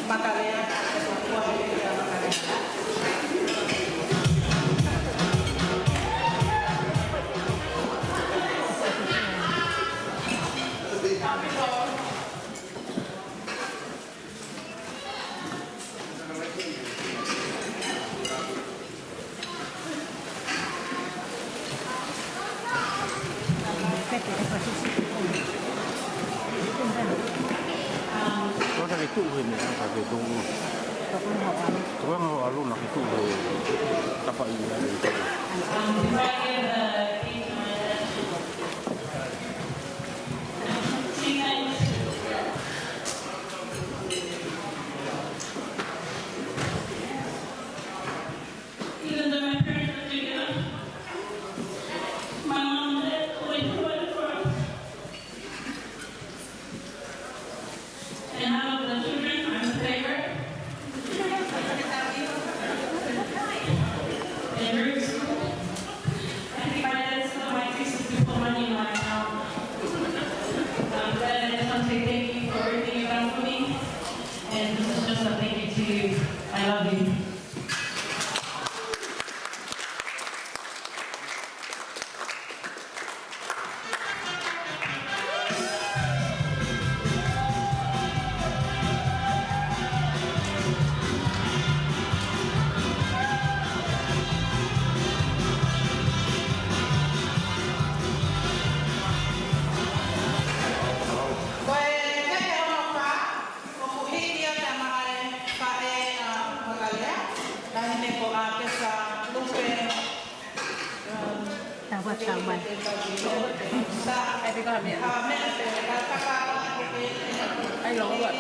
Macarena, có cái tụ hình này phải về tung có họ luôn là cái tụ tập vậy I love you. Taman. Ay, lo buat.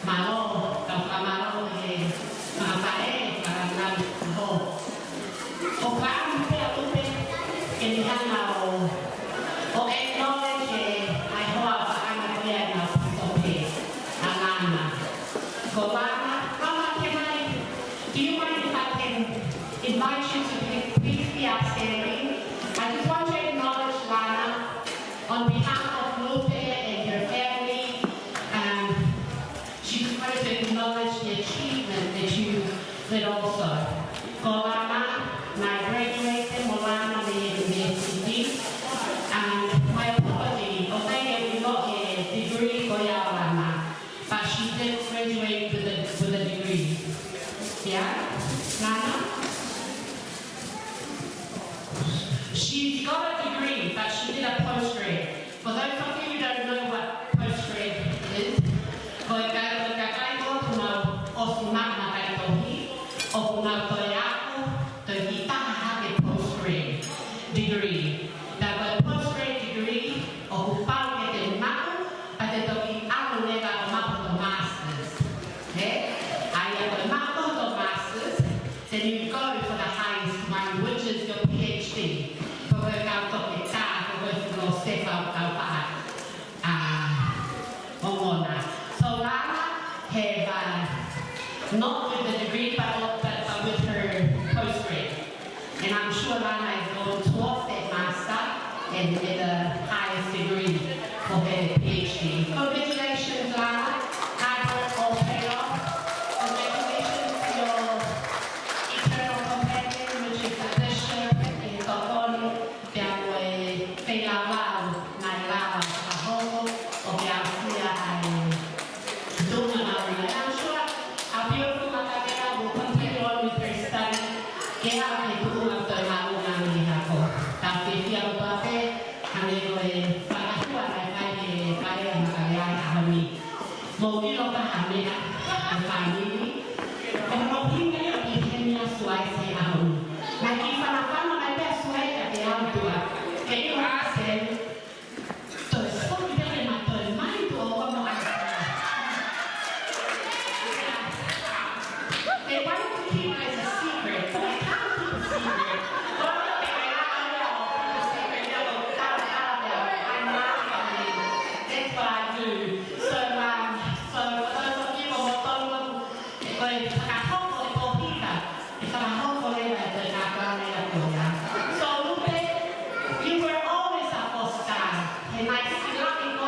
malo, kapag malo, mga pae, parang lang, o paano kaya upe, kinihan na o acknowledge, ay hoa paano kaya na pasope, alana. So, Mama, do you mind if I can invite you to please be outstanding? I just want to acknowledge Lana on behalf of Lupe and your family. She just wanted to acknowledge the achievement that you did also. Lana, I graduated Molana University, and my apology, although we got a degree for Lana, but she did graduate with a degree. Yeah? Lana? She's got a degree, but she did a postgrad. For those of you who don't know what postgrad is, degree. That postgrad degree of Upau at Mako, but the Alueva Mako Masters. Okay? I have a Mako Masters, then you go for the highest one, which is your PhD. For work out of the car, for work to go step out of Omona. So Lana have not with the degree, but with her postgrad. And I'm sure Lana is going towards that master and with the highest degree for her PhD. Congratulations, Lana. Hard work all paid off. Congratulations to your eternal companion, which is the bishop in Tokoni, Biawe Peilavau, Nailawa, Kahoho, or Biasia and Dunamari. And I'm sure our beautiful Makakera will continue on with her study. Kaya ay tulungan tayo maunang nilako. Tapi siya bape, kami ko pagkatuan ay kaya makayaan kami. Mungkin apa kami ang family. Ang mungkin ngayon ikan niya suway sa ahon. Nakipanapan mga ba suway ka kaya ang tuwa. Kaya yung asin, to so kita rin matoy, may tuwa ko mga they wanted to keep it as a secret, but I can't keep a secret. That's what I do. So for those of you who don't know, so Lupe, you were always a foster, and I still love you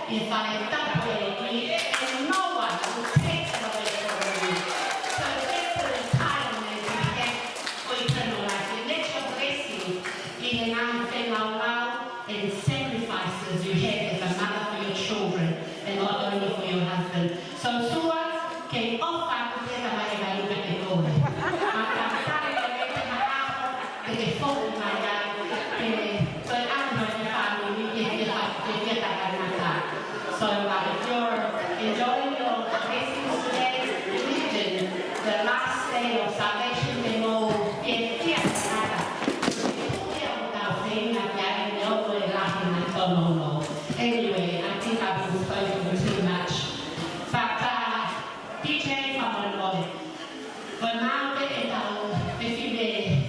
if I don't play and no one will take it away from you. So get to retirement and get for eternal life. And let your blessing in and sacrifices you had as a mother for your children and not only for your husband. So Sua can offer to get a money by looking at the gold. So if you're enjoying your blessings today, imagine the last day of salvation, they will get anyway, I think I've been spoken too much. But DJ Famanwale, but now if you may,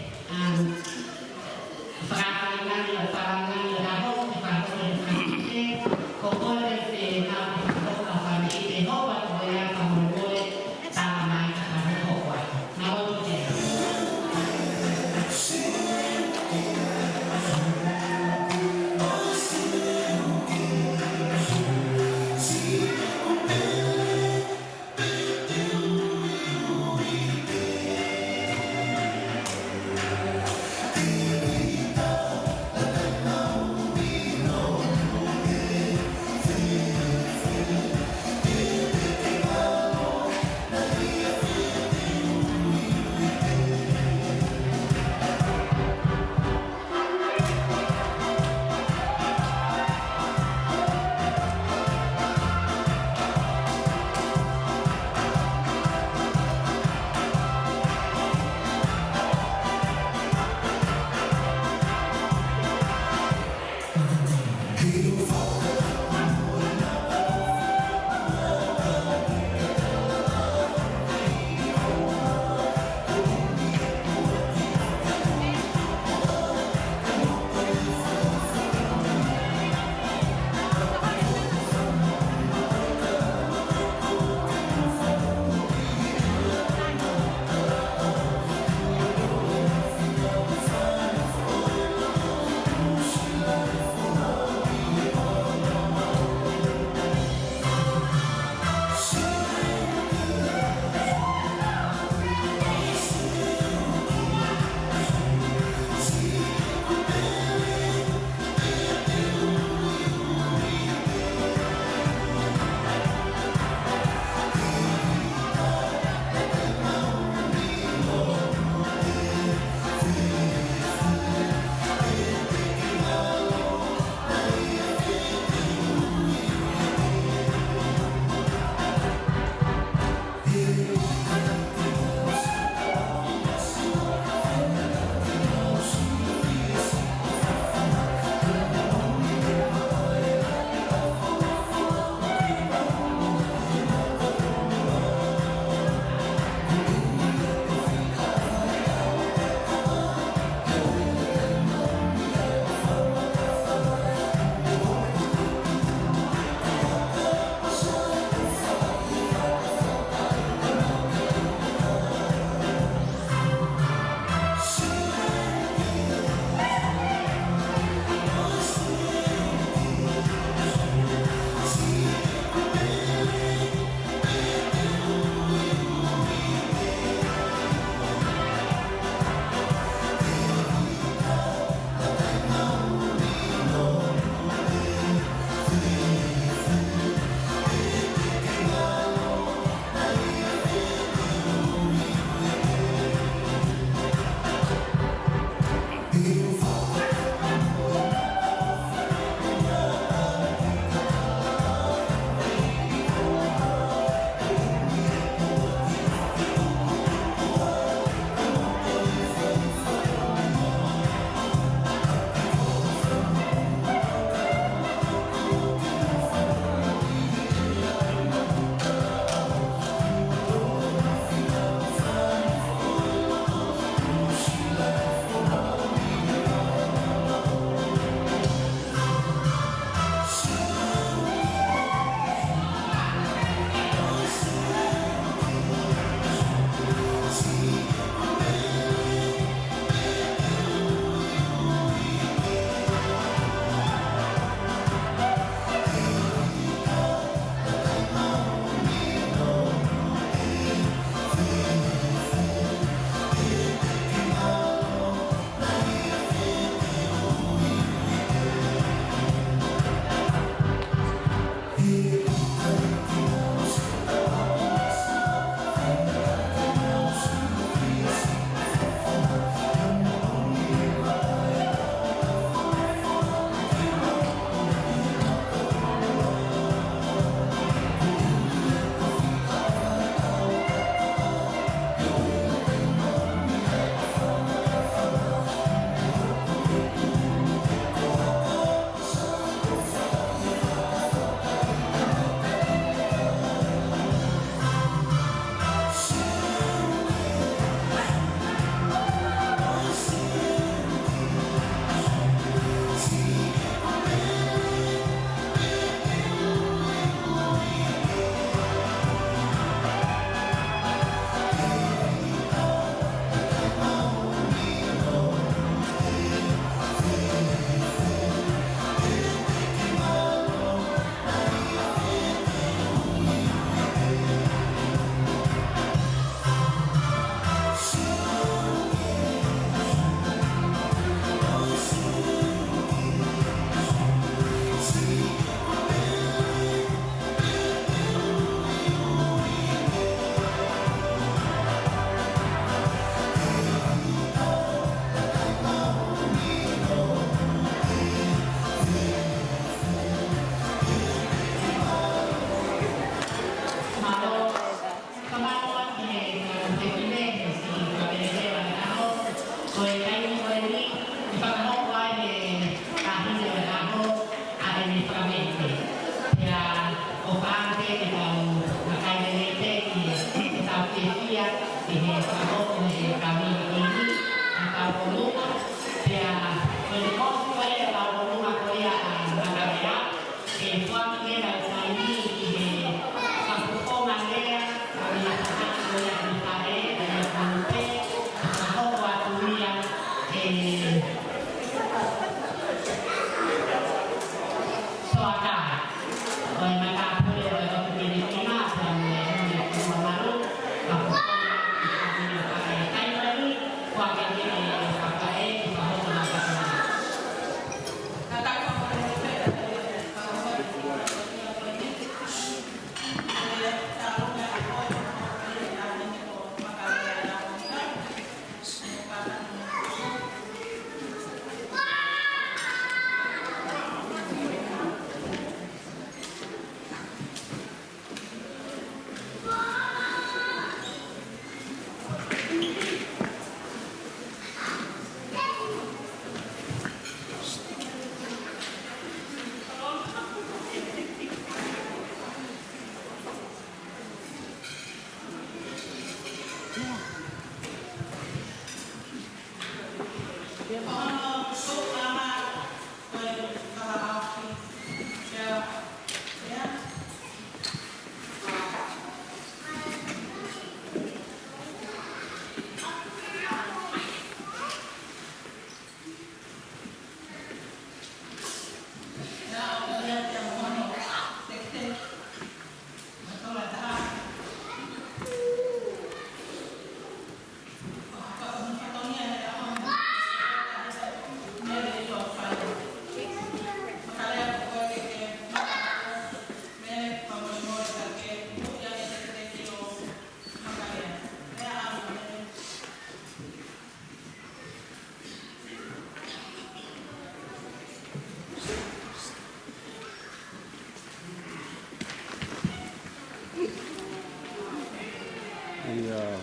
Iya.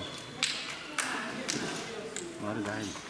Mari guys.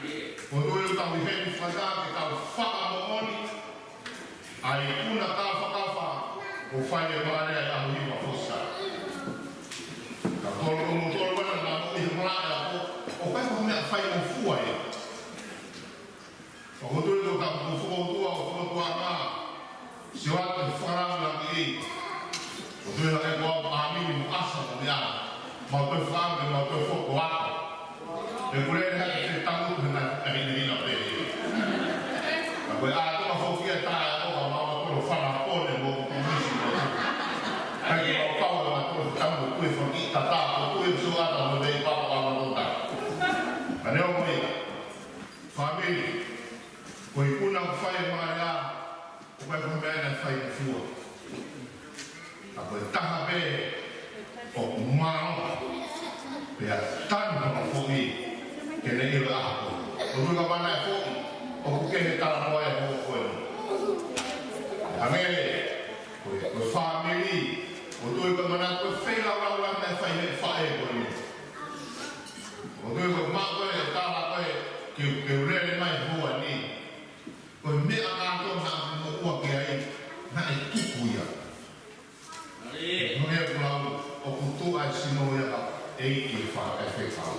Mari. O doi tau i hei whata ke tau whakamooni. Ai una ka whakawha o whai e maare ai ahu hiwa fosa. Ka tolo o motolo wana na mo i himara o kai ko mea whai o fua e. O doi o tau o whukotua o whukotua ngā. Si wata i wharanga la ki e. O doi ha e kua o amini mo asa mo mea. Mau toi whanga mau toi whoko waka. E kure e hake te tangu hina hina pe. Koe a toa whokia tae a oka maua toro whana pone mo kumisi mo. Kai ki au kaua ma toro tangu kue whaki tata o kue suata mo dei papa a manota. Ka neo koe, whamiri, koe kuna whai maare a, o kai koe mea nei whai ki fua. Ka koe taha pe o mao, pea tanu hana whoki, ke ne iwa a koe. O ruga mana e whoki, o kukehe tala moa e hoa koe. Hangere, koe whamiri, o tui koe mana koe whela wala nei whai hei whae koe. O tui koe maa koe e tala koe, ke urere mai hoa ni. Koe mea kātou na mo ua ke ai, na e tukuia. Nō e kulau, o kutu ai sino ia e i wha e whewhau.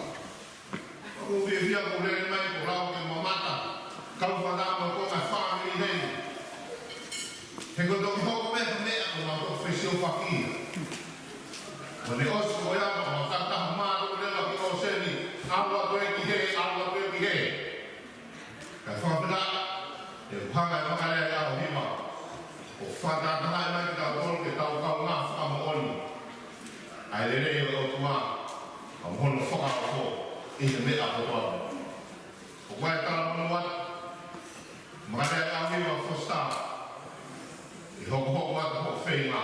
O whia ko urere mai ko rau ke mamata, kau whanama ko mai whamiri hei. He ko toki hoko mea mea ko ma ko whesio whakia. Ko ne osu ko iama, ma tataha maa ko rela ki o seni, awa koe ki hei, awa koe ki hei. Ka whawhina, e panga e makarea e ao hima. O whatataha e mai ki tau tolu ke tau kau ngā whakamooni. Ai lere o tua, a mohono whakao i te mea ko toa. O koe tala manu wat, makarea e ao hima whosta. I hoko hoko wata hoko whei ngā.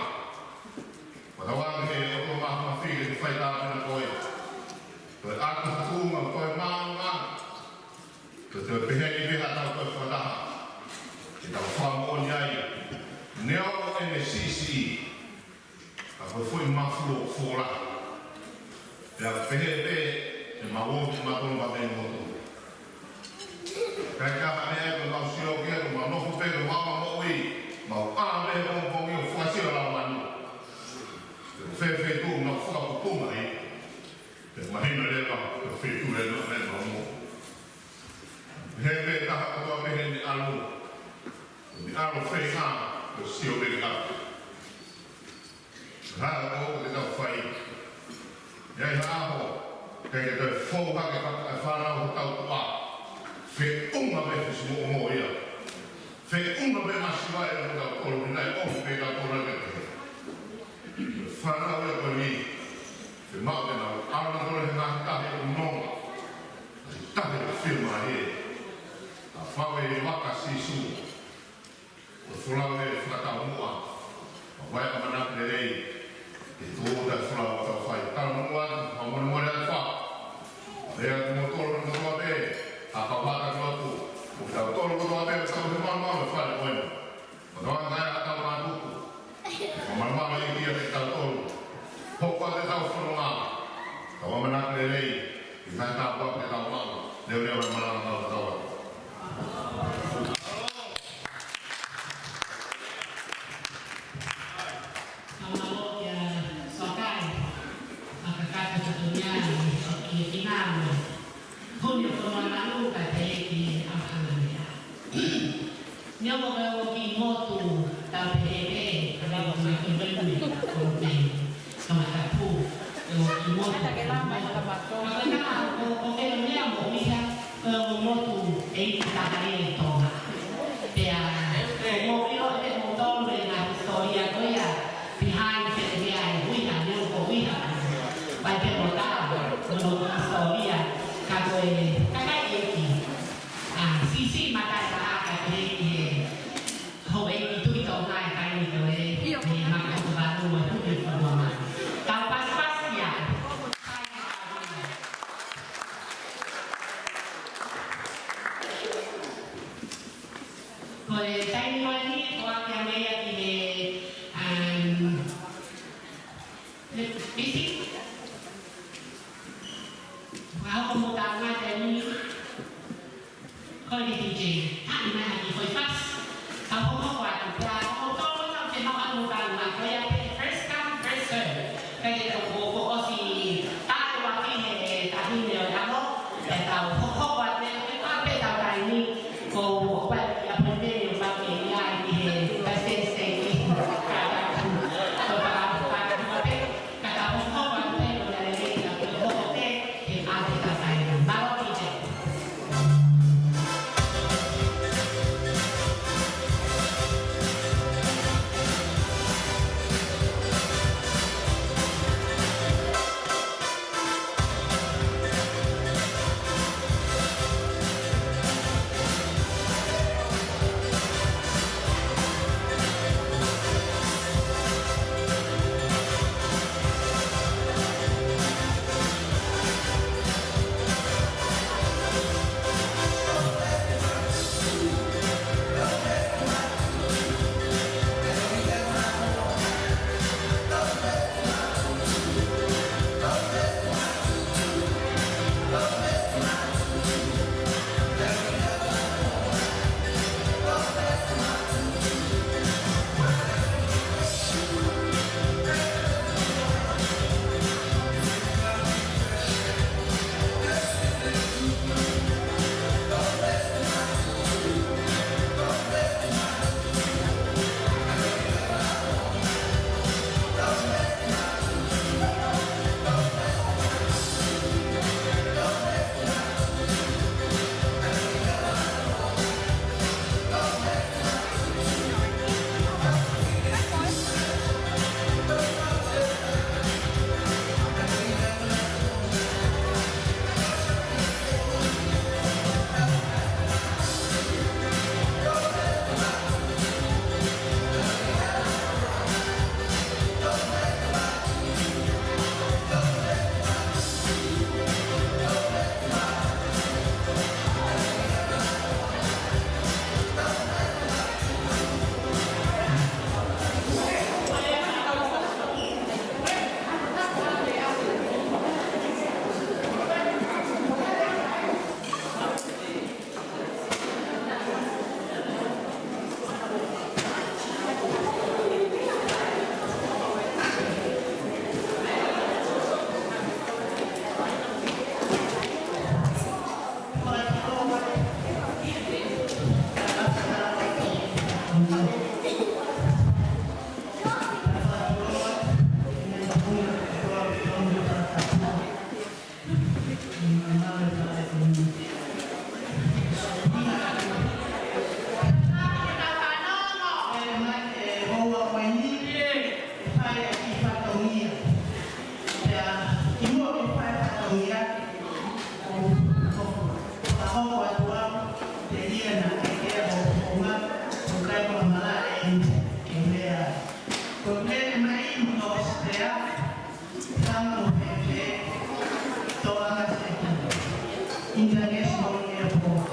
Wata wanga he o tō mahama whiri ki whai tāpina koe. Koe atu hakunga koe maunga. Koe te peheni peha tau koe whataha. Ki tau whamooni ai. Neo o NCC. Ka koe whui mafuo fōra. Pea peheni pe, e mawongi matonu wapeni motu. Kai kaha mea e koe mau sio kia, koe mau nofu pe, koe wama mo'i. Mau ame o pongi o whasio la manu. Whewhe tū na whakaputunga i. Te mahina rewa, te whetū rewa rewa mo. Hewe taha katoa mehe ni alu. Ni alu whei ngā, te sio beri atu. Rāra o te tau whai. Iai hāho, kei te koe whauhake whanau ho tau tua. Whe unga me whisi mo o ia. Whe unga me masiwa e rau tau koro ni nai ohu pe tau kora ke te. Whanau e koe ni. Whe mau te nau, arana kore he ngahi tahe o nonga. Tahe o whirma he. A whawe e waka sisu. O whulau e whakatau mua. A wai a manake rei. E tō te whulau a tau whai. Tau manua, a manua rea wha. Rea te motoro na toa pe. A kawhata klotu. O tau toro kotoa pe, tau he manu e whare koe. O tau angai a tau mātuku. O manu i kia te tau toro. Hokua te tau whanonga. Tau amanake rei. I kai tau wak te tau mau. Leo leo e marana tau tau atu. PHG. Kami na hindi ko ipas. Ang pumawat, kaya kung ito ang pinakalutan na, kaya first come, first serve. Kaya ito po si tayo wakihe, tahin niyo ako, at pumawat na ito, kape daw tayo ni, kung wala yung pwede yung pag-iyan, kasi say, so para kape, katapos ko, wala yung lalagay na pumawate, yung ating kasayan. Bago PJ. International Airport.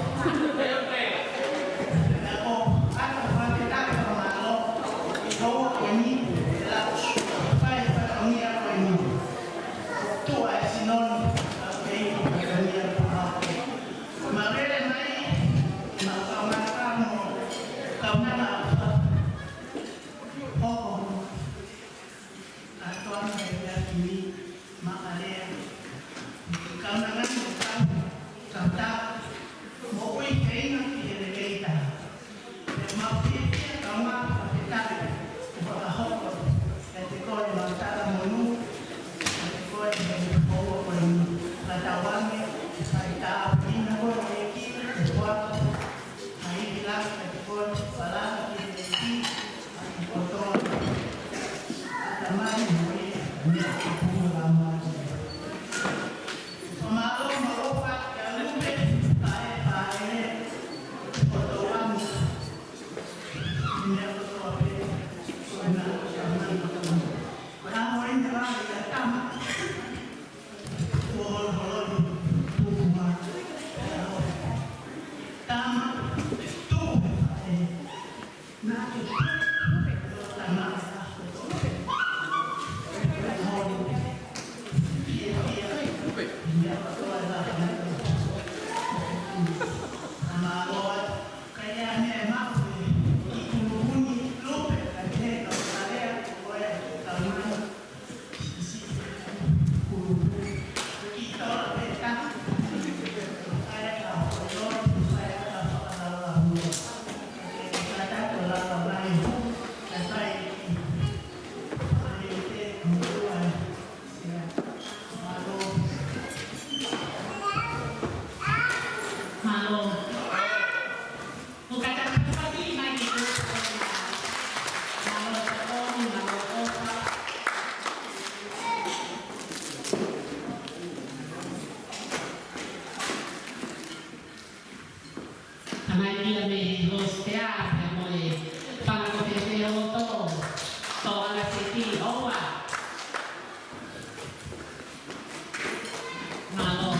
Nama Lord Maria me los teatros, moi, para que te lo todo, toda la city, oa. Malo.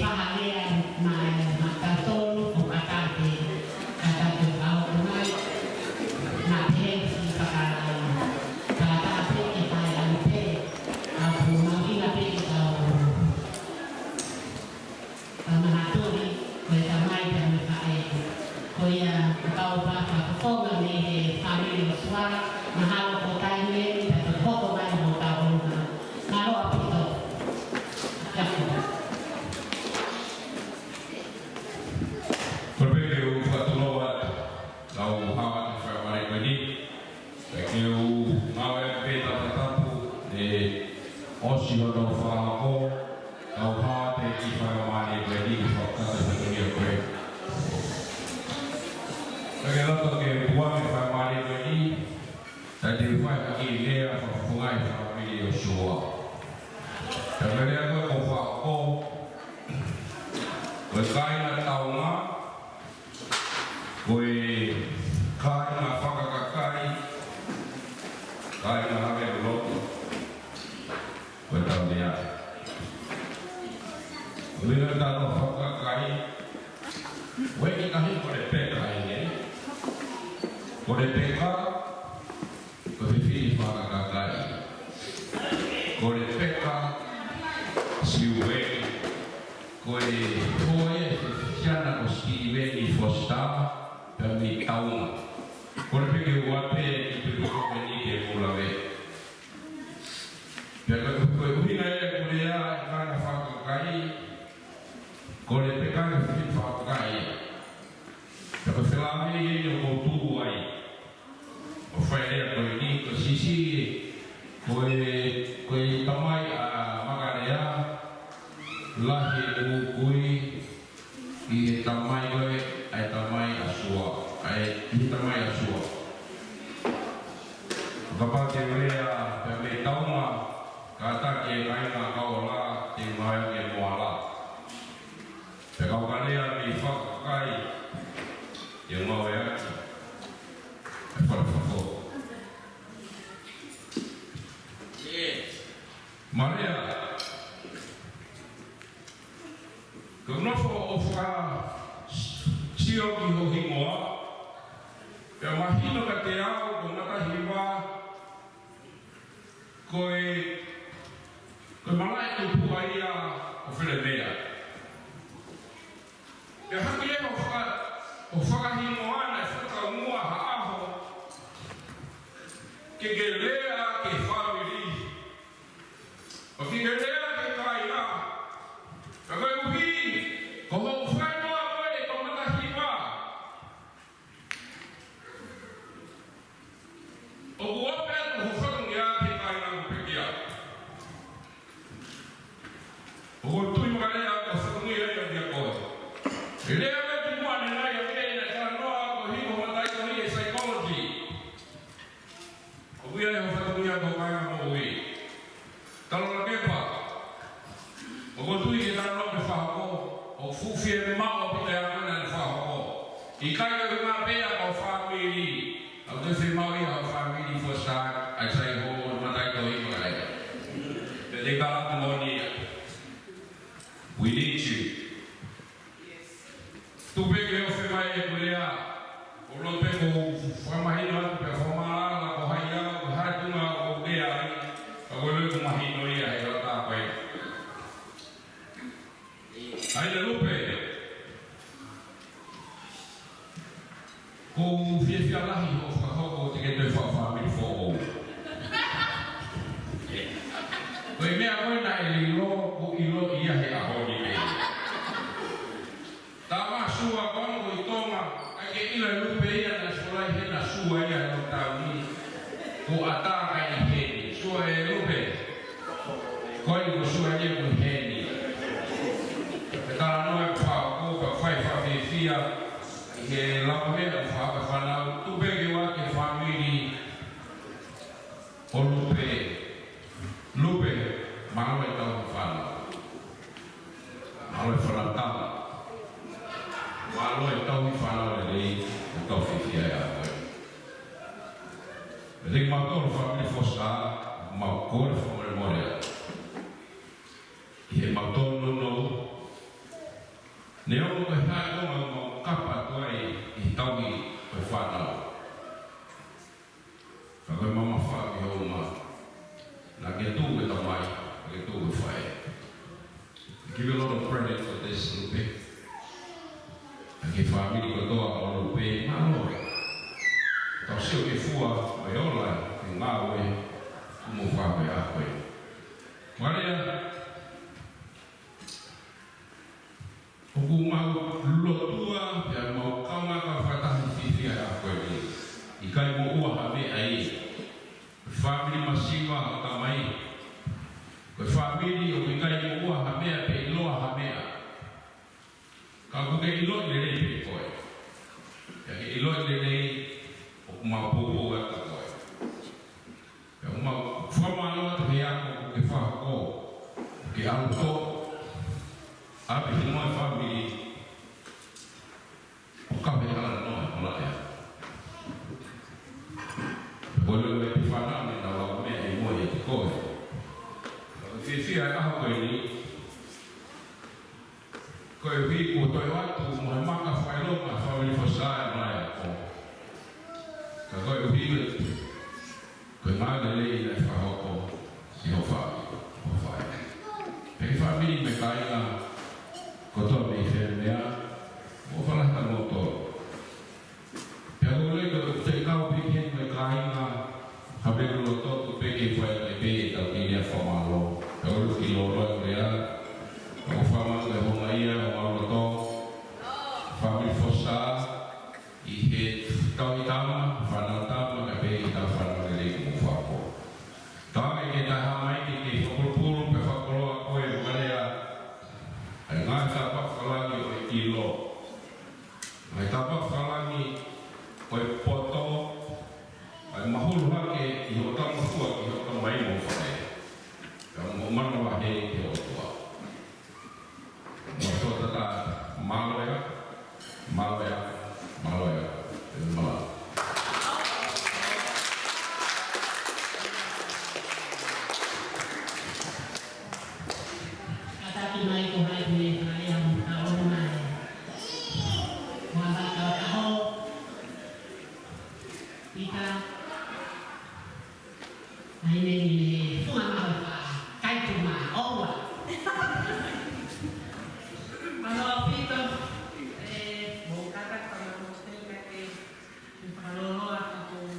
whahalea na katolu o katate au mai na pensi kakata peke kai ante au mawina peke au mahatori koe tamai tami kae koia kau baka kofonga me he family o suara mahalo ko taime tato koko mai mo taonga ngaro apito Porque eu fatuloa ao hawa te whaiware koe ni ke u mawe peta tapu e osi o no whahako au hawa te ki whaiware koe ni ki whakata whatunia koe. Pake loto ke puame whaiware koe ni ta te whaiwaki lea whafungai whawamiri o shua. Ta merea koe ko whahako koe kaina taunga koe kaina whakakakai, kaina hawe loto, koe tau mea. Koe tano whakakai, koe ki kahi kore peka ene, kore peka, koe whiwhi whakakakai. Kore peka, siuwe, koe hoe whiana ko Steven Foster, kami taunga. Kore peke uape ki tutuko kweni ke mulawe. Peka koe uhina e kore a kana whakakai, kore peka e whiwhi whakakai. Peka whelame e o koutuhu ai. O whaerea koe ni ko sisi, koe tamai a magarea, lahi e ukui, i tamai koe, ai tamai asua, ai tamai asua. Kapate wea pe me tauma, kata ke kaina kaola, te mai ke moala. Pe kaukalea mi whakakai, te mawe aki, e whakafo. Marea, ko nofo o wha tio ki ho hingoa, pe mahino ka te au ko ngata hiwa, koe malai ko puhaia o Whilemea. Pe haki e o whakahingoa na whakaunua haaho, ke lea ke whawiri, o ke lea ke kaina, ka koe uhi, ko ho whainoa koe ko ngata hiwa. O uope ko ho whakungia ke kaina ko pekia. O ko tui makalea ko whakungia ia dia koe. E lea me tu mua ne nai a kei na kanoa ko hiko matai ko ni e psychology. O kuia e ho whakungia ko kaina mo ui. Talo na kepa. O ko tui ke kanoa me whahako. O fufie me mao pita ya mana ni whahako. I kaika ke ngā pēa ko whamiri. Au te whi maui au whamiri for start. Ai sai ho matai ko hiko ai. Te te kalatu monia. We need you. Tupeke o whemai e kurea. O lope ko whamahino atu pe whamarana ko haia ko haratunga o ea ai. Ka koe ko mahino ia he rata koe. Aina lupe. Ko whiawhia lahi o whakahoko te ke tui whawhamiri who'o. Koe mea koe na e lilo ko ilo ia he ahoni me. Tā mā sua kongo i tonga, ai ke ila lupe ia na solai he na sua ia no tau ni. Ko ataka i heni, sua e lupe. Koe ko sua ia ko heni. E tāna noe pāo ko ka whai whawhewhia, he lama mea whaka whanau, tupeke wake whamiri o lupe. Lupe, mawe tau whanau. Mawe whanatama. Mawe tau whanau le rei, o tau whiwhia e koe. Ring mātoro whamiri whosa, mau kore whamore morea. I he mātoro no, Ne o ko hai o ma kapa toi I tauki ko whanau. Whaka mama whaki o ma. Na ke tū e tamai, na ke tū e whae. Give you a lot of credit for this, Lupe. Na ke whamiri ko toa o Lupe, ma aloe. Tau sio ke fua, mai ola, ke ngāwe, kumu whawe a koe. Maria, oku mau lotua, pia mau kaunga ka whatahi whiwhia a koe ni. I kai mo ua hame ai. Whamiri masiwa o ka mai. Koe whamiri o i kai mo ua hamea pe iloa hamea. Ka kuke ilo I le rei pe koe. Ia ke ilo I le rei o mau popo a ka koe. Ia o mau whamanoa te hea ko ke whako. Ke auto. Ape te moe whamiri. O ka me ala noa o la ea. Polo me te whanau me na wau mea I moe e te koe. Whiwhia e aho koe ni. Koe hui ko toi watu mo he maka whaelonga whamiri whasae mai a ko. Ka koe hui koe maga lei nei whahoko si ho whae. Peki whamiri me kainga koto me I whenmea mo whanata mo toro. Pea kore ko te kau piki me kainga habero lo totu peki whae me pe tau kiria whamalo. Pea kore ki lo roe rea. Ako whamalo e honga ia o maroto. Whamiri whosa I he tau I tama, whanau tama ka pe I tau whanau e rei mo whako. Tāme ke taha mai ki ke whakopuru pe whakoloa koe marea. Ai ngā tā whakalangi o I ilo. Ai tā whakalangi o I poto. Ai mahuru hake I ho tamafua ki ho tamai mo whare. Ka mo manawa he ke o tua. Mo tō tata maloea, maloea, maloea, e mala. Kataki mai ko hai me mai am a o mai. Wa ba ka ho. Ika. Ai ne ni fua ma ba. Kai tu ma o wa. Mano apito mo kata kama hostel kake palolo ako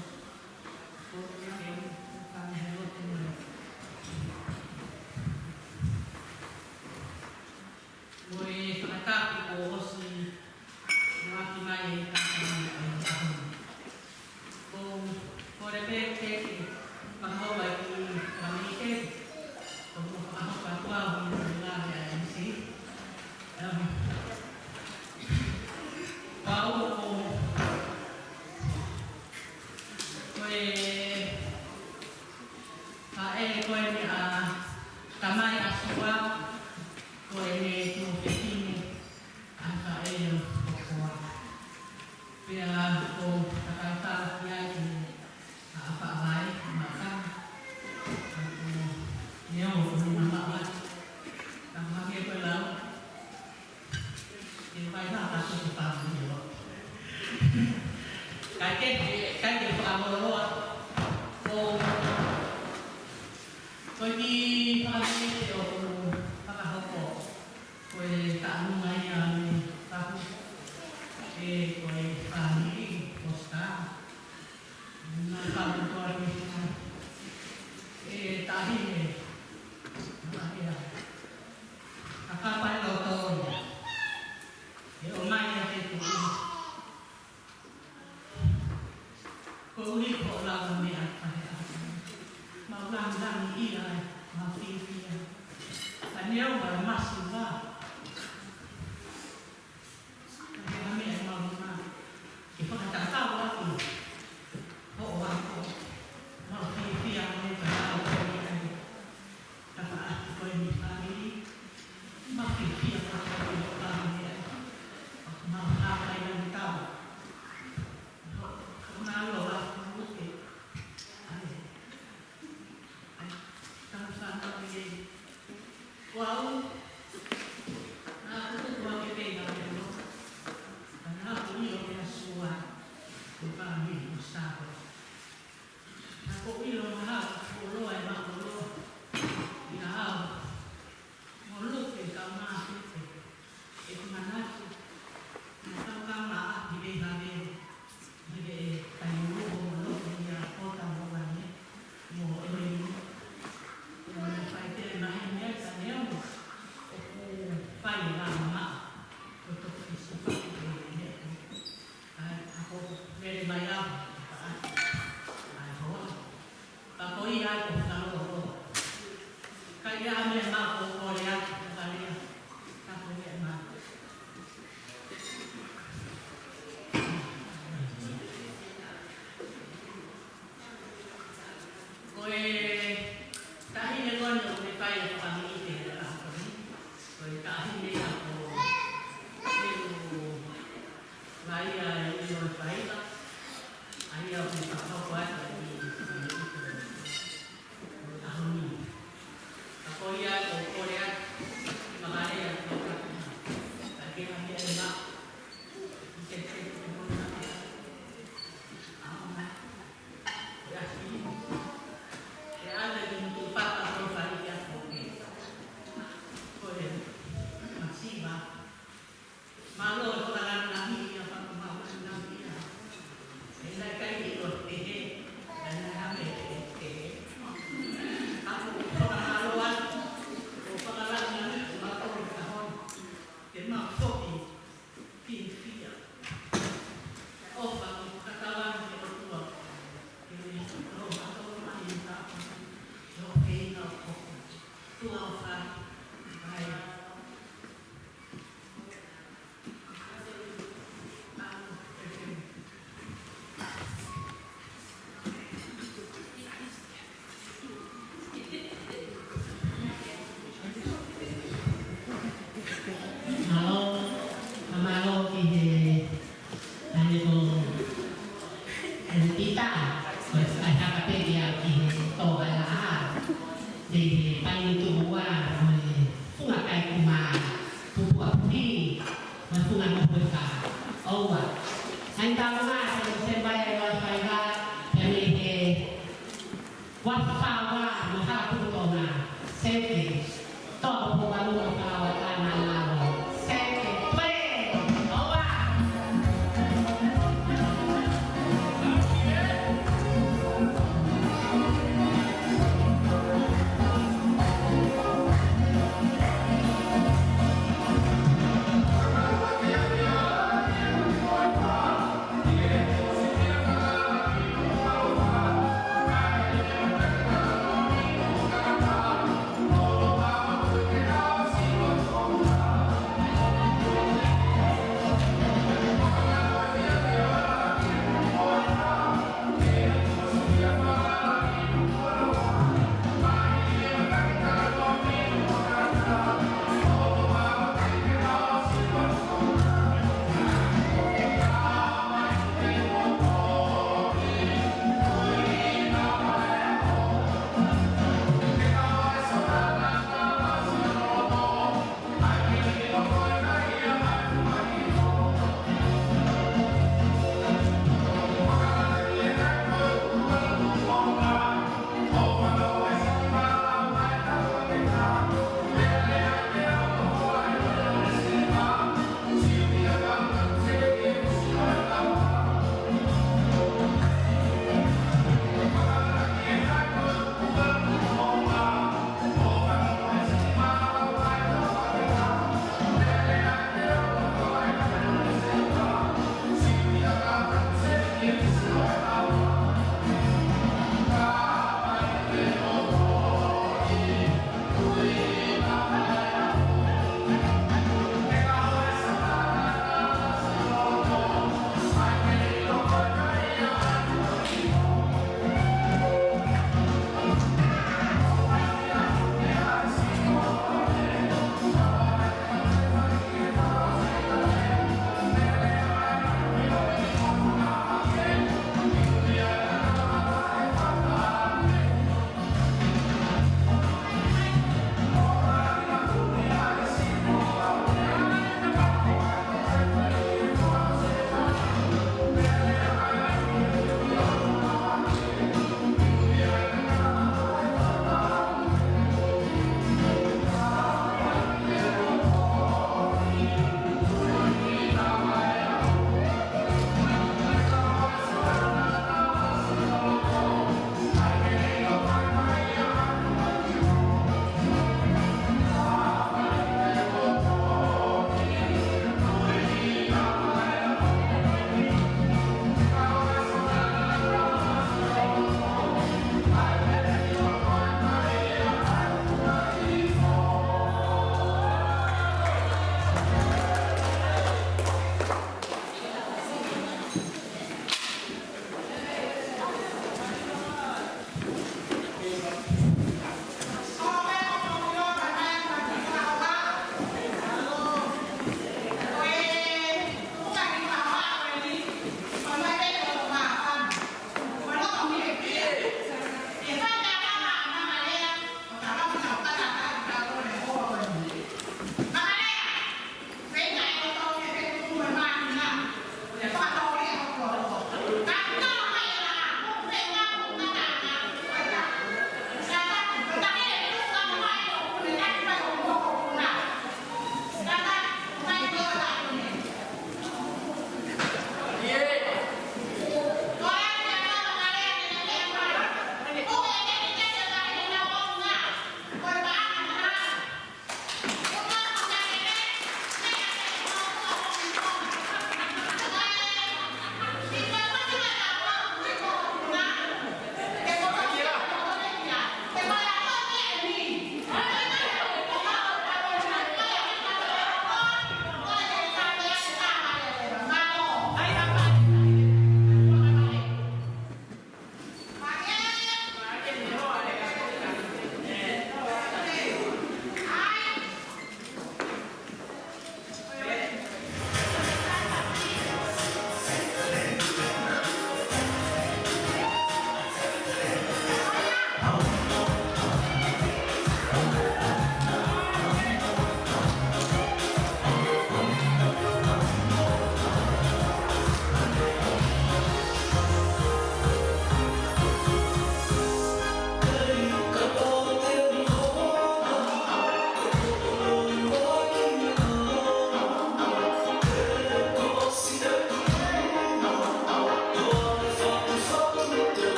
ko yung pamhelo tino. Moe whakatapu ko hosi waki mai e kakami ai tahu. Ko repe keke pahawa ki kamike ko pahawa patua honi nilari a MC. Pau ko koe koe ni a kamai asua koe ne tino petini a ka o koa. Pia ko kakata kia ki a whaamai maka. Neo o nuna maa. Kamake koe lau. Yung kaya nakakasya sa pamo niyo. Kahit yung pamo niyo, kung di pamili o pakahoko, kung taano nga yan, tapo, kung pamili, posta, nakapagkuhan niyo, tahin nakapal loto niya. Umaya ke tu. Ko uli ko lang ni apa ya. Maulang lang iya, mafia. Kanya wa masiva. Kami ay mauna. Ipakatataw ako. Oo ako. Mafia mo pa ako ni. Tapaat ko ni family. Mafia pa ako ni family. Makakay ng tao. Kung nalo ako buti. Ay, kung saan ako wow, Thank you.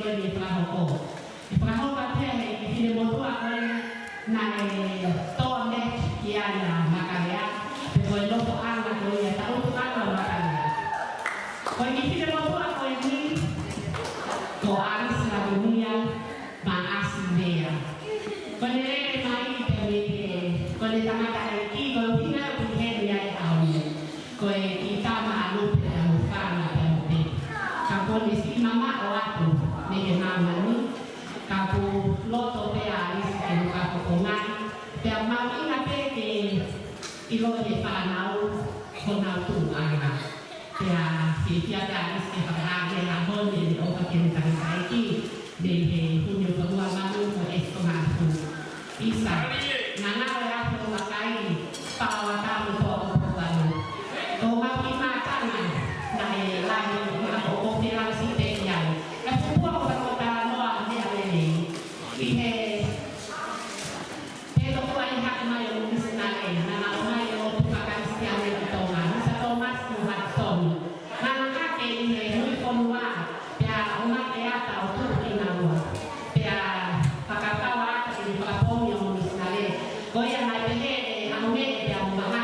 ko ni Franco. Franco ka te ki ni mo tu ako na to ne kia na makaya. Ko lo ko ana ko ya ta u ana makaya. Ko ni ki ni mo tu ako ni ko aris na dunia ma asidea. Ko ni re mai te me ko ni tamata ki ko ina ku he ya au. Ko e tama alu pe mo fana pe. Kapo ni si mama o aku ni ke mama ni kapo loto pe aris ke kapo ko ngai pe mama ina pe ke ilo ye fana o ko na tu ana pe a si tia da aris ke fana ke la ho ni o ka ke ta sai ki de he hunyo ko wa ma lu ko e ko ma tu isa nana o ya ko ma kai pa wa ta mo ko ko wa no o ma ki ma ta na na e la ni o te la si te ya ka fu ko ko ta no a ni a le ni i he e lo ko ai ha ma yo ni na e na na o ma yo tu ka ka si a le to ma sa to ma su ha to na na ka ke ni he ni ko wa ya o ma e a ta o tu ki na wa ya pa ka ta wa ka ni pa po mi o ni na le ko ya na pe he a mo me ya ma ha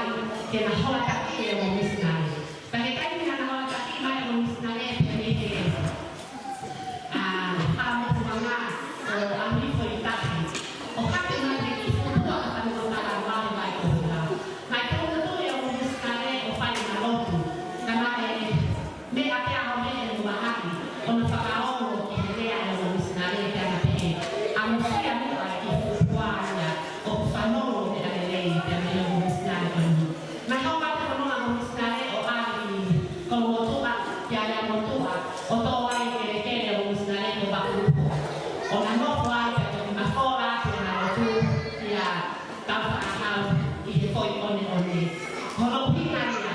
ke na ho ta ki o ni na le pa ke ka ni na ho ta ki ma o ni na le pe ni he amo mama o ami foi tati o hati na de ki fu to ka ni na la ma mai ko na mai ko na to e o ni na le o pai na lotu na na e me a te a o me no ma ha o no fa ka o ki le a o ni na le te na pe amo si a mi ai ki fu wa ya o fa no te a le te me o ni na le ko ni ma ho ba ko no a o ni na le o ai ko mo to a ya ya mo to a o to ai ke o ni na le ko ba ko o na no fly pe ko ma fora ke na tu ya ta fa ha i he foi on o no pina ya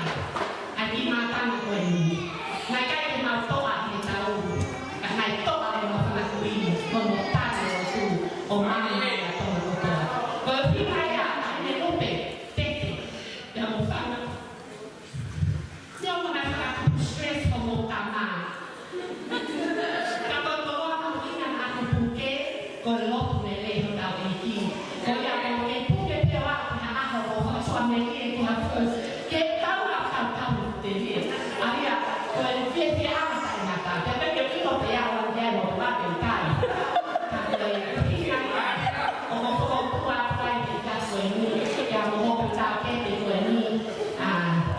ai ma ta no ko ni na kai ke ma to a ke ta o ka nai to a le ma fa ku i ko mo ta no tu o ma ni ya to ko to ko pina ya ne no pe te ya mo fa na ya mo na fa stress ko mo ta ma kapag bawa mo ina na ako puke ko lo me le ho ta we ki ko ya ko me puke pe wa na ako ko so me ki ko ha ke ta wa ka ta mo te ni aria ko el pie pie a ta na ta pe pe ki lo pe ya wa ya lo wa pe ta ta le ki na o mo ko ko wa ta ki ta so ni ya mo ho pe ta ke te ko ni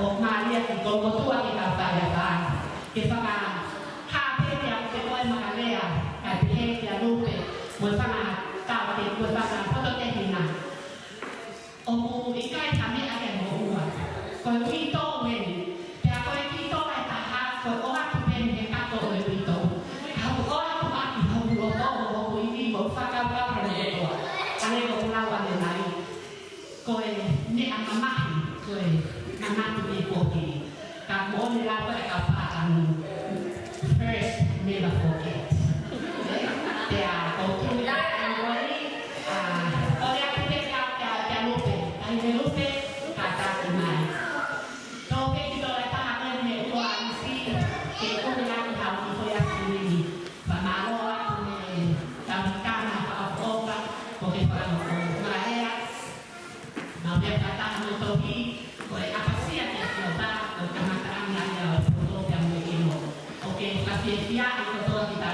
o ma ria ki ko ko tu a ki ta ta ya ta ke fa ka ha pe te a te ko ma ka le a ka pe ke a lupe mo fa na ta te ko fa na ko to te ni na o mo i kai ta me a ke mo wa ko wi to we te a ko ki to ai ta ha ko o ha tu pe ni ka to e wi to ha ko ha ku ma ki ho lo to mo ko i mo fa ka pa pa ni to a le ko la wa ni nai ko e ne a mama ko e mama tu e ko ki ka mo ni la ko e ka pa ta ni first never forget te a ko tu la a mo ni o ya ku te ka lupe ai me lupe ka ta ki mai to ke ki to la ta ha ne ko a si ke ko ni la ki ha ki ko ya si ni pa ma lo a ne ta mi ka na pa o pa ko ke pa no ma era ma me ka ta no to ki ko e a pa si a ke ta ko ka ma ta na ya o to ya mo ki no okay la fiesta y todo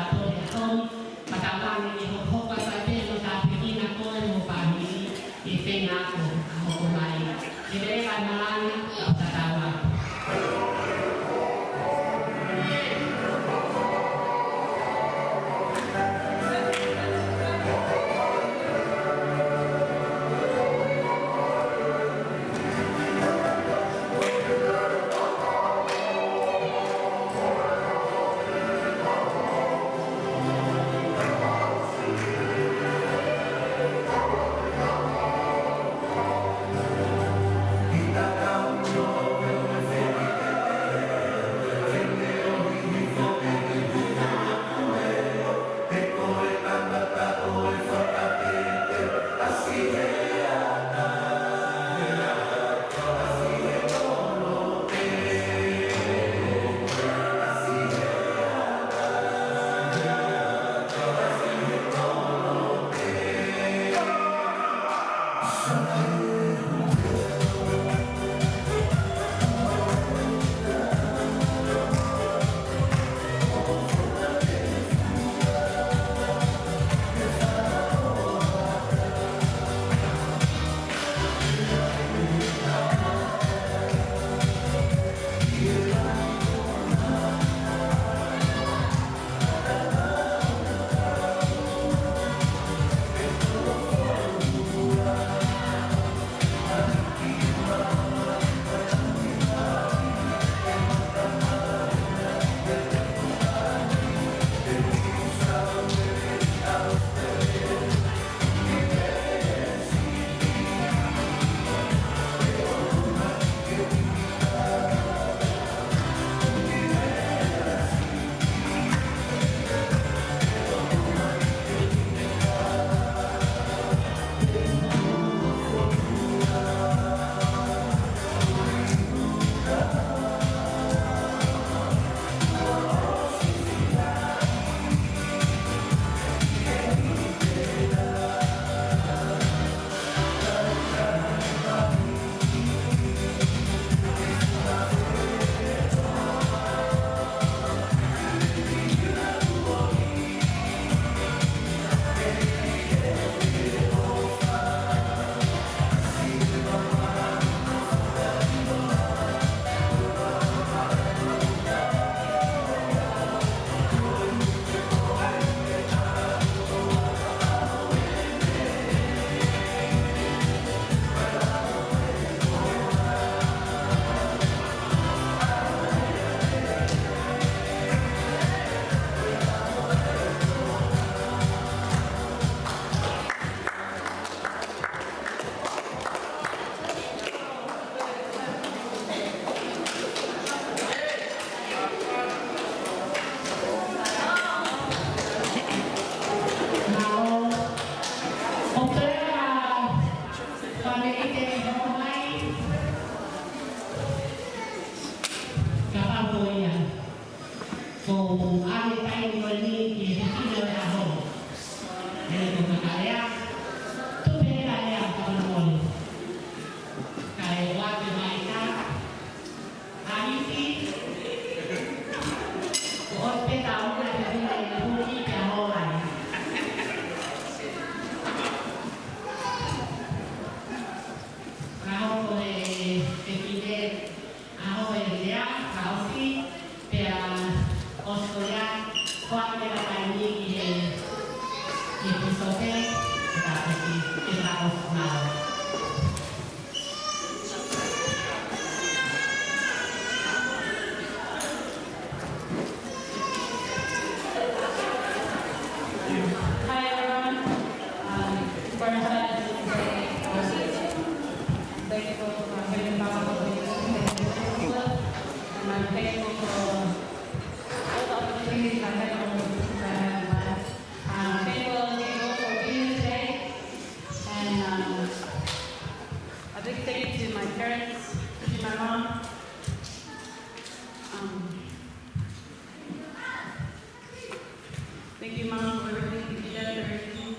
mom for everything she did, everything.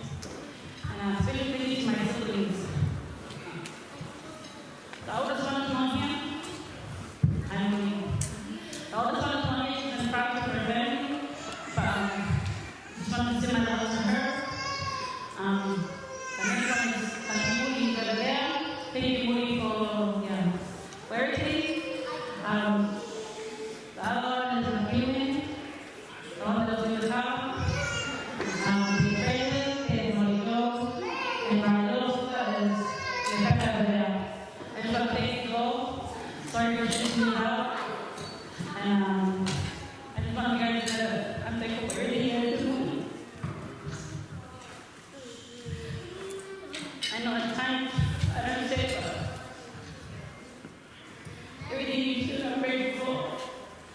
And especially thank you to my siblings. The oldest one is not here. I know you. The oldest one is not here. She's been proud of her family. But just want to send my love to her. The next one is Muli over there. Thank you, Muli, for everything. The other one is Muli. The one that was in the top. The president is Molito. And my little sister is Rebecca over there. I just want to thank you all. Sorry for shooting you out. And I just want you guys to know that I'm thankful for everything you're doing. I know at times I don't say it, but everything you do, I'm grateful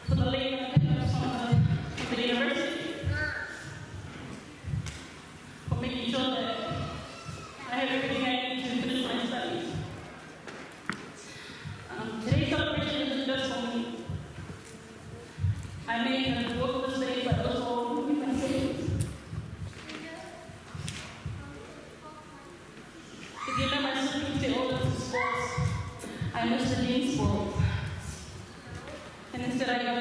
for the lady that picked us from the university, for making sure that I have everything I need to finish my studies. Today's celebration isn't just for me. I may have worked this day, but also with my siblings. If you know my siblings, they all love sports. I missed the team sport. And instead I got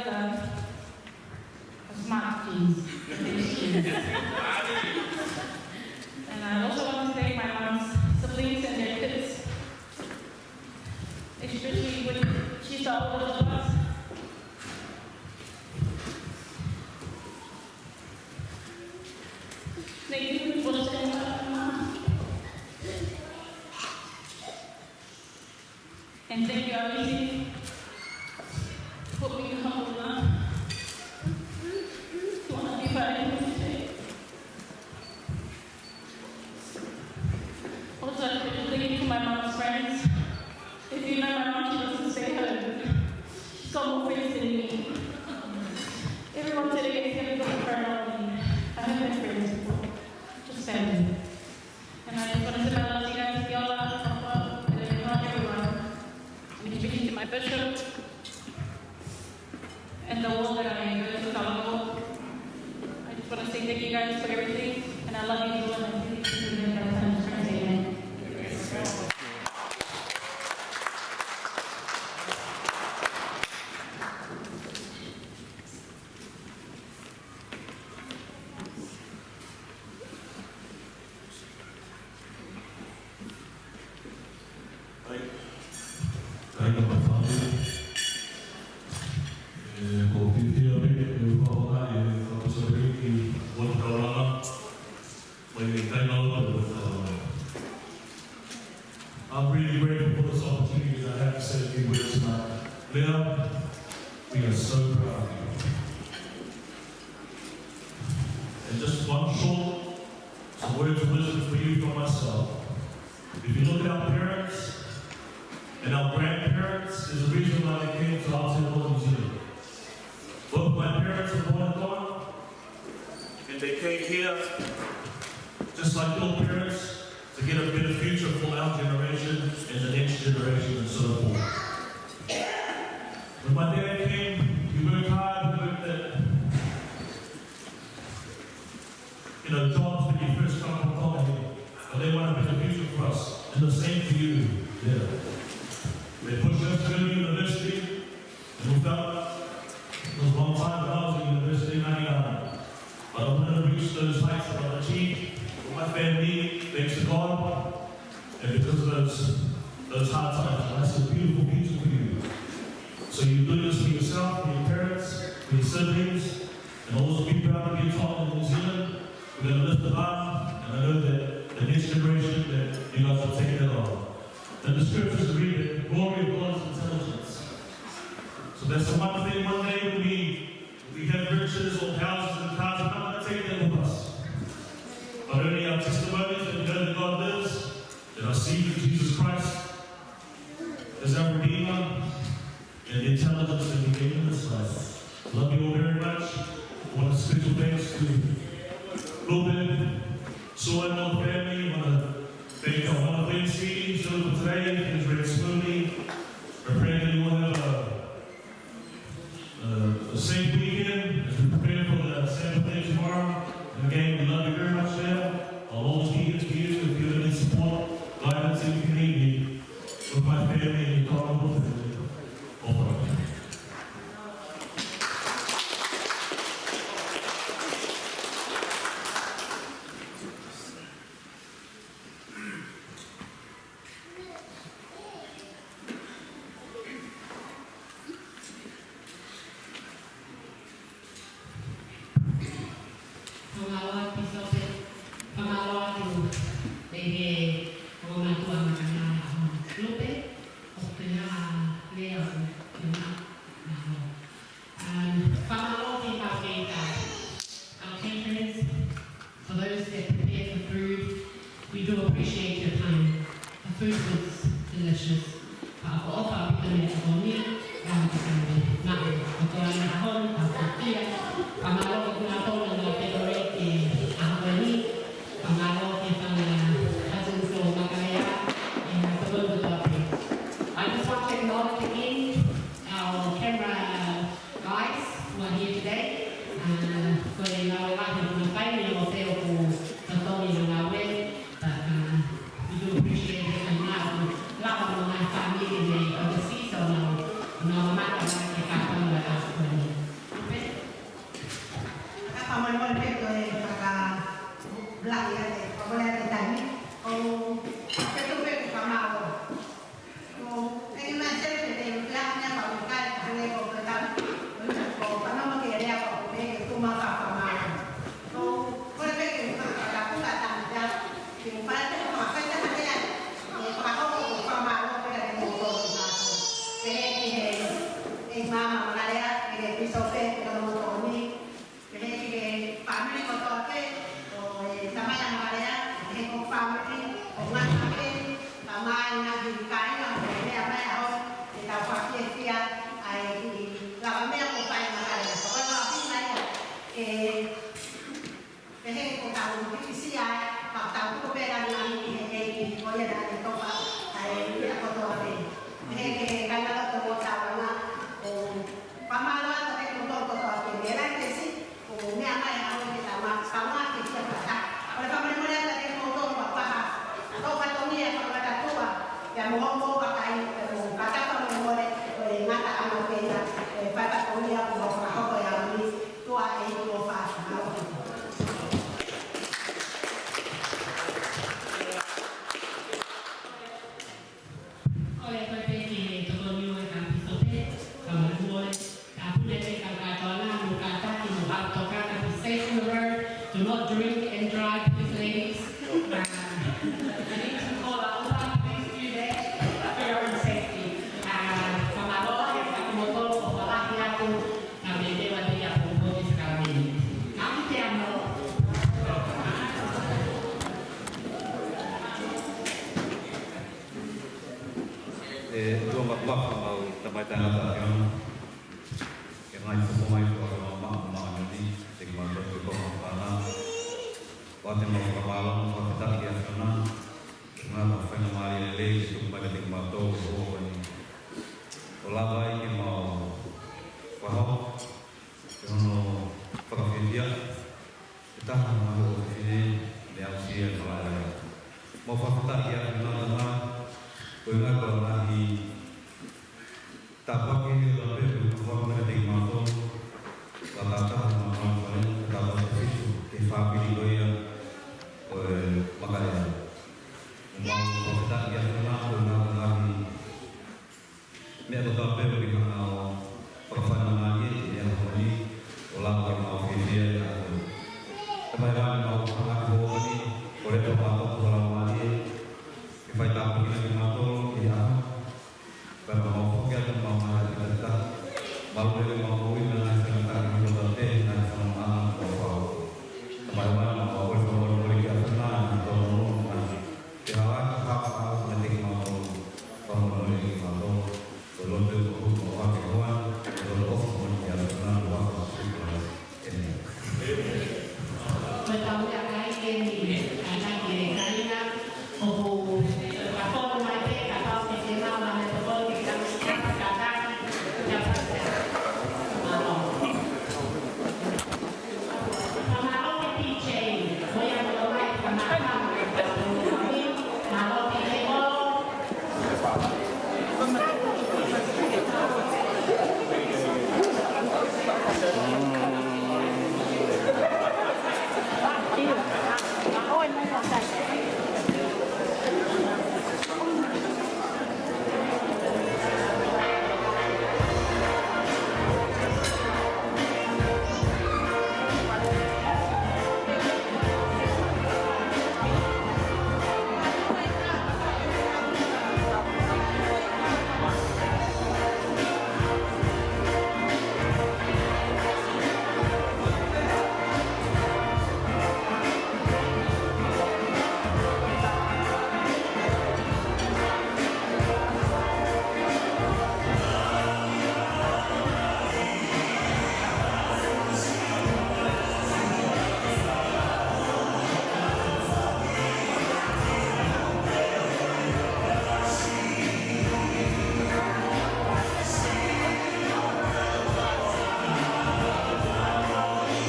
the smart jeans. And I also want to thank my mom's siblings and their kids. Especially when she's the oldest of us. Thank you for saying that, Mom. And thank you, Alicia, for being humble enough to want to be part of me today. Also, thank you to my mom's friends. If you know my mom, she doesn't say her. She's got more friends than me. Everyone today is going to go to friend on me. I haven't been friends before. Just family. And I just want to say my love to you guys, Yola, Papa, and everyone. And speaking to my bishop and the world that I go to Kalako. I just want to say thank you guys for everything. And I love you all. And I really appreciate you guys. I'm just trying to say amen. I'm really grateful for this opportunity that I have to say a few words tonight. Leah, we are so proud of you. And just one short, some words of wisdom for you from myself. If you look at our parents and our grandparents, there's a reason why they came to Aotearoa, New Zealand. Both my parents were born in Tonga, and they came here, just like your parents, to get a better future for our generation and the next generation and so forth. When my dad came, he worked hard, he worked at, jobs when you first come from Tonga here, but they want a better future for us, and the same for you. Yeah. They pushed us to go to university, and we felt it was a long time when I was in university in 99. But I'm going to reach those heights that I've achieved with my family, thanks to God, and because of those hard times. And that's a beautiful future for you. So you do this for yourself, for your parents, for your siblings, and also be proud of your time in New Zealand. We're going to lift them up, and I know that the next generation that you guys will take that on. And the scriptures read it, glory of God's intelligence. So that's the one thing, one day when we have riches or houses and cars, we're not going to take them with us. But only our testimonies that we know that God lives, that our Savior Jesus Christ is our Redeemer, and the intelligence that He gave in this life. Love you all very much. I want to special thanks to Ruben, Soy and all family. I want to thank our one of Lindsay, for today, his red smoothie. I pray that you will have a safe weekend as we prepare for the Sabbath day tomorrow. And again, we love e o na tua makana lupe o te leo our caterers, for those that prepared the food, we do appreciate your time. The food was delicious. I just want to acknowledge again our camera guys who are here today. For the family of the we do appreciate it and love my family overseas or no matter what they happen with us. Do not drink and drive, please, ladies. I need to call out, please do that for your own safety. Tapa